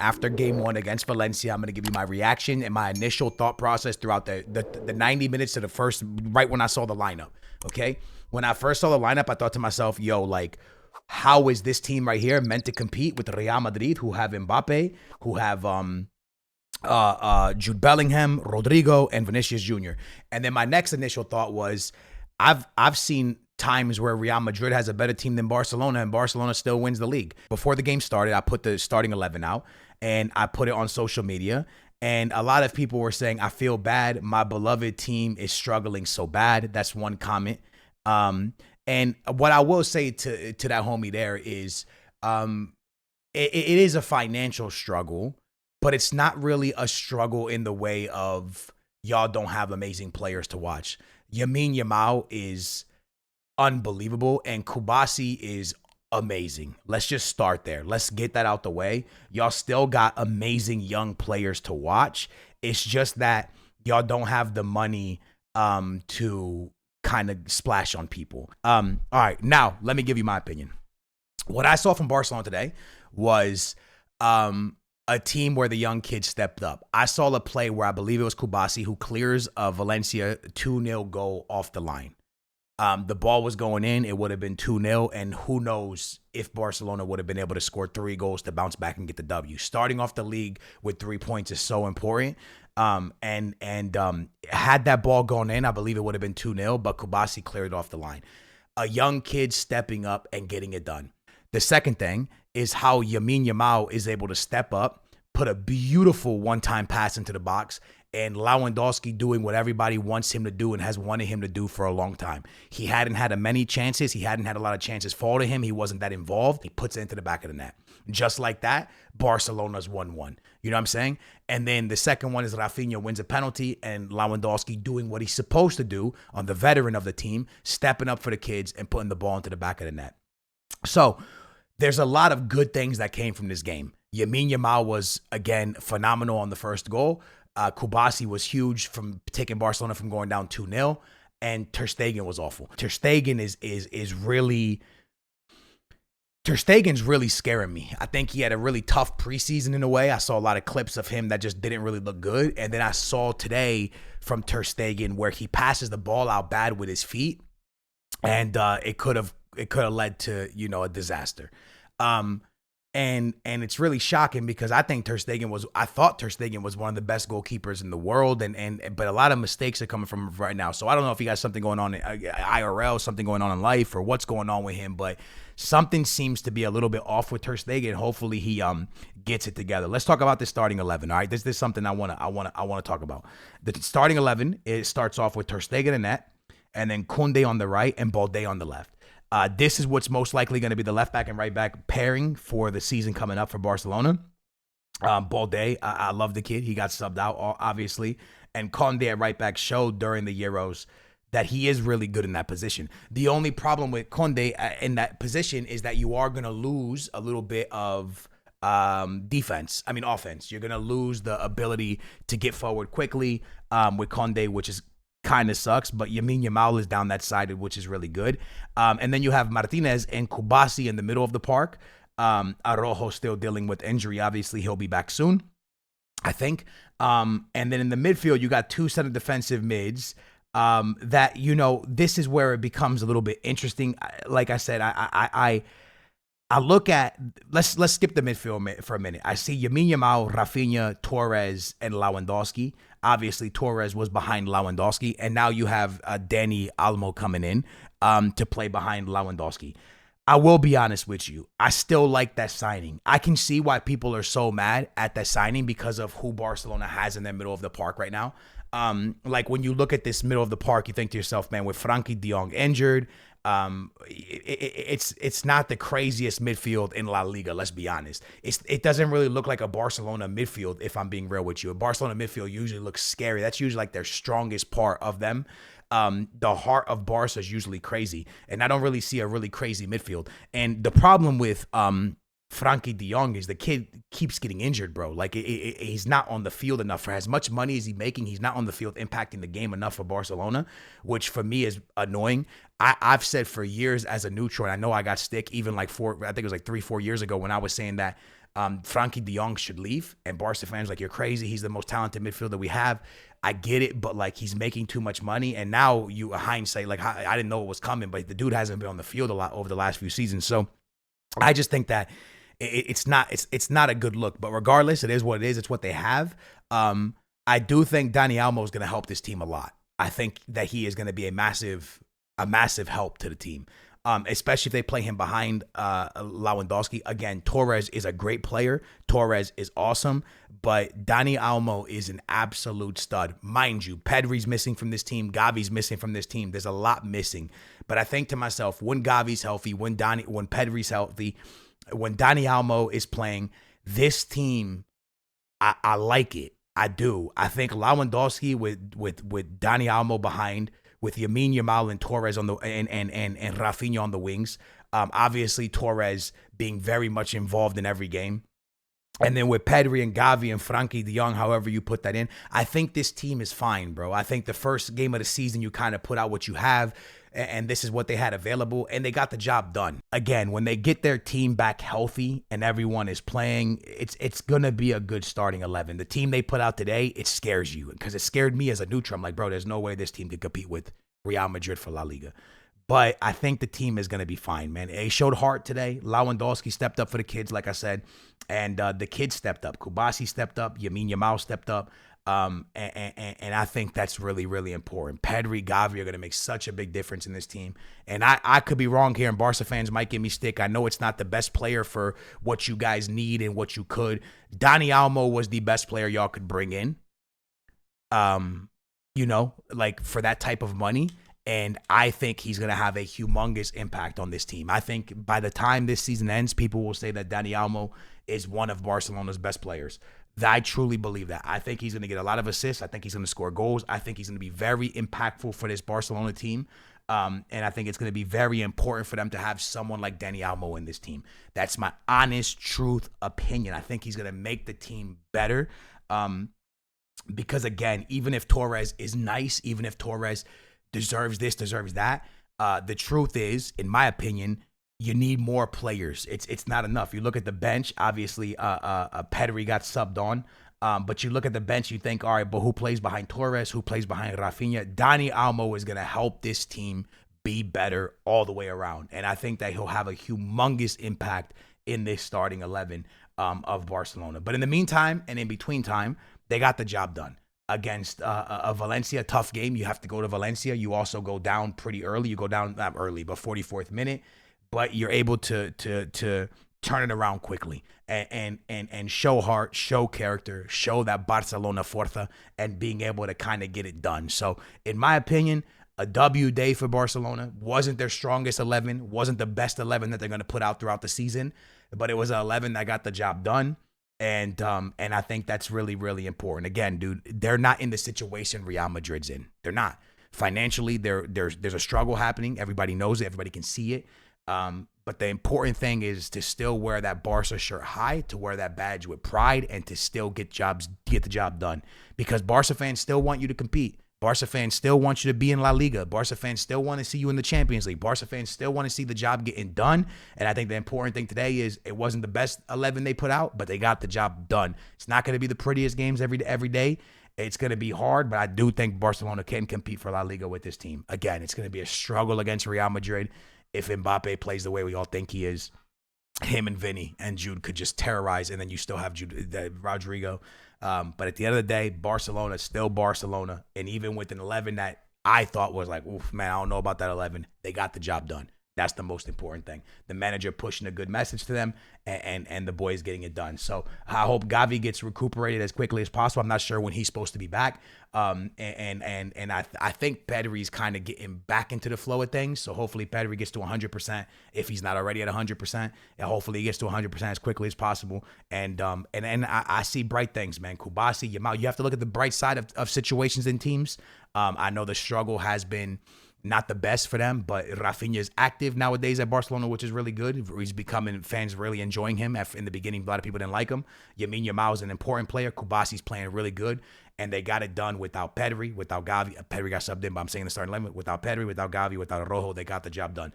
after game one against Valencia, I'm going to give you my reaction and my initial thought process throughout the 90 minutes to the first, right when I saw the lineup, okay? When I first saw the lineup, I thought to myself, yo, like, how is this team right here meant to compete with Real Madrid, who have Mbappe, who have Jude Bellingham, Rodrigo, and Vinicius Jr. And then my next initial thought was, I've seen times where Real Madrid has a better team than Barcelona, and Barcelona still wins the league. Before the game started, I put the starting 11 out, and I put it on social media. And a lot of people were saying, I feel bad. My beloved team is struggling so bad. That's one comment. And what I will say to that homie there is, it is a financial struggle, but it's not really a struggle in the way of y'all don't have amazing players to watch. Lamine Yamal is unbelievable, and Kubasi is amazing. Let's just start there. Let's get that out the way. Y'all still got amazing young players to watch. It's just that y'all don't have the money to kind of splash on people. All right, now let me give you my opinion. What I saw from Barcelona today was a team where the young kids stepped up. I saw a play where I believe it was Kubasi who clears a Valencia 2-0 goal off the line. The ball was going in. It would have been 2-0, and who knows if Barcelona would have been able to score 3 goals to bounce back and get the W. Starting off the league with 3 points is so important. And had that ball gone in, I believe it would have been 2-0, but Kubasi cleared off the line. A young kid stepping up and getting it done. The second thing is how Lamine Yamal is able to step up, put a beautiful one-time pass into the box, and Lewandowski doing what everybody wants him to do and has wanted him to do for a long time. He hadn't had many chances. He hadn't had a lot of chances fall to him. He wasn't that involved. He puts it into the back of the net. Just like that, Barcelona's 1-1. You know what I'm saying? And then the second one is Rafinha wins a penalty, and Lewandowski doing what he's supposed to do on the veteran of the team, stepping up for the kids and putting the ball into the back of the net. So there's a lot of good things that came from this game. Lamine Yamal was, again, phenomenal on the first goal. Kubasi was huge from taking Barcelona from going down 2-0, and Ter Stegen was awful. Ter Stegen's really scaring me. I think he had a really tough preseason in a way. I saw a lot of clips of him that just didn't really look good, and then I saw today from Ter Stegen where he passes the ball out bad with his feet, and it could have led to, a disaster. And it's really shocking because I thought Ter Stegen was one of the best goalkeepers in the world, but a lot of mistakes are coming from him right now. So I don't know if he got something going on in IRL, something going on in life, or what's going on with him, but something seems to be a little bit off with Ter Stegen. Hopefully he gets it together. Let's talk about the starting 11. All right, this is something I want to talk about. The starting 11, it starts off with Ter Stegen in net, and then Koundé on the right and Balde on the left. This is what's most likely going to be the left back and right back pairing for the season coming up for Barcelona. Balde, I love the kid. He got subbed out, obviously. And Koundé at right back showed during the Euros that he is really good in that position. The only problem with Koundé in that position is that you are going to lose a little bit of offense. You're going to lose the ability to get forward quickly with Koundé, which is kind of sucks, but Lamine Yamal is down that side, which is really good. And then you have Martinez and Kubasi in the middle of the park. Araujo still dealing with injury. Obviously, he'll be back soon, I think. And then in the midfield, you got 2 center defensive mids that, this is where it becomes a little bit interesting. Like I said, I look at, let's skip the midfield for a minute. I see Lamine Yamal, Rafinha, Torres, and Lewandowski. Obviously, Torres was behind Lewandowski, and now you have Dani Olmo coming in to play behind Lewandowski. I will be honest with you. I still like that signing. I can see why people are so mad at that signing because of who Barcelona has in their middle of the park right now. Like when you look at this middle of the park, you think to yourself, man, with Frenkie de Jong injured, it's not the craziest midfield in La Liga. Let's be honest. It doesn't really look like a Barcelona midfield, if I'm being real with you. A Barcelona midfield usually looks scary. That's usually like their strongest part of them. The heart of Barca is usually crazy, and I don't really see a really crazy midfield. And the problem with Frenkie de Jong is the kid keeps getting injured, bro. Like he's not on the field enough. For as much money as he's making, he's not on the field impacting the game enough for Barcelona, which for me is annoying. I've said for years as a neutral, and I know I got stick even like 3-4 years ago when I was saying that Frankie de Jong should leave, and Barca fans like, you're crazy. He's the most talented midfielder we have. I get it, but like he's making too much money, and now you hindsight, like I didn't know it was coming, but the dude hasn't been on the field a lot over the last few seasons. So I just think that it's not a good look. But regardless, it is what it is. It's what they have. I do think Dani Almo is going to help this team a lot. I think that he is going to be a massive help to the team, especially if they play him behind Lewandowski. Again, Torres is a great player. Torres is awesome, but Dani Almo is an absolute stud. Mind you, Pedri's missing from this team. Gavi's missing from this team. There's a lot missing. But I think to myself, when Gavi's healthy, when Pedri's healthy, when Dani Almo is playing, this team, I like it. I do. I think Lewandowski with Dani Almo behind, with Lamine Yamal and Torres on the and Rafinha on the wings. Obviously Torres being very much involved in every game. And then with Pedri and Gavi and Frankie de Jong, however you put that in, I think this team is fine, bro. I think the first game of the season, you kind of put out what you have, and this is what they had available, and they got the job done. Again, when they get their team back healthy and everyone is playing, it's going to be a good starting 11. The team they put out today, it scares you, because it scared me as a neutral. I'm like, bro, there's no way this team could compete with Real Madrid for La Liga. But I think the team is going to be fine, man. They showed heart today. Lewandowski stepped up for the kids, like I said. And the kids stepped up. Kubasi stepped up. Lamine Yamal stepped up. And I think that's really, really important. Pedri, Gavi are going to make such a big difference in this team. And I could be wrong here, and Barca fans might give me stick. I know it's not the best player for what you guys need and what you could. Dani Almo was the best player y'all could bring in, like for that type of money. And I think he's going to have a humongous impact on this team. I think by the time this season ends, people will say that Dani Almo is one of Barcelona's best players. I truly believe that. I think he's going to get a lot of assists. I think he's going to score goals. I think he's going to be very impactful for this Barcelona team. And I think it's going to be very important for them to have someone like Dani Almo in this team. That's my honest, truth opinion. I think he's going to make the team better. Because, again, even if Torres is nice, even if Torres deserves this, deserves that, the truth is, in my opinion, you need more players. It's not enough. You look at the bench, obviously Pedri got subbed on, but you look at the bench, you think, all right, but who plays behind Torres? Who plays behind Rafinha? Dani Almo is going to help this team be better all the way around. And I think that he'll have a humongous impact in this starting 11 of Barcelona. But in the meantime, and in between time, they got the job done. Against a Valencia, tough game. You have to go to Valencia. You also go down pretty early. You go down, not early, but 44th minute. But you're able to turn it around quickly and show heart, show character, show that Barcelona fuerza, and being able to kind of get it done. So, in my opinion, a W day for Barcelona. Wasn't their strongest 11. Wasn't the best 11 that they're going to put out throughout the season. But it was an 11 that got the job done. And I think that's really, really important. Again, dude, they're not in the situation Real Madrid's in. They're not. Financially, there's a struggle happening. Everybody knows it. Everybody can see it. But the important thing is to still wear that Barca shirt high, to wear that badge with pride, and to still get the job done. Because Barca fans still want you to compete. Barca fans still want you to be in La Liga. Barca fans still want to see you in the Champions League. Barca fans still want to see the job getting done. And I think the important thing today is it wasn't the best 11 they put out, but they got the job done. It's not going to be the prettiest games every day. It's going to be hard, but I do think Barcelona can compete for La Liga with this team. Again, it's going to be a struggle against Real Madrid. If Mbappe plays the way we all think he is, him and Vinny and Jude could just terrorize, and then you still have Rodrigo. But at the end of the day, Barcelona is still Barcelona. And even with an 11 that I thought was like, oof, man, I don't know about that 11, they got the job done. That's the most important thing. The manager pushing a good message to them, and the boys getting it done. So I hope Gavi gets recuperated as quickly as possible. I'm not sure when he's supposed to be back. And I think Pedri's kind of getting back into the flow of things. So hopefully Pedri gets to 100% if he's not already at 100%. And hopefully he gets to 100% as quickly as possible. And I see bright things, man. Kubasi, Yamal. You have to look at the bright side of situations in teams. I know the struggle has been not the best for them, but Rafinha is active nowadays at Barcelona, which is really good. He's becoming, fans really enjoying him. In the beginning, a lot of people didn't like him. Lamine Yamal is an important player. Kubasi's playing really good, and they got it done without Pedri, without Gavi. Pedri got subbed in, but I'm saying the starting 11. Without Pedri, without Gavi, without Rojo, they got the job done.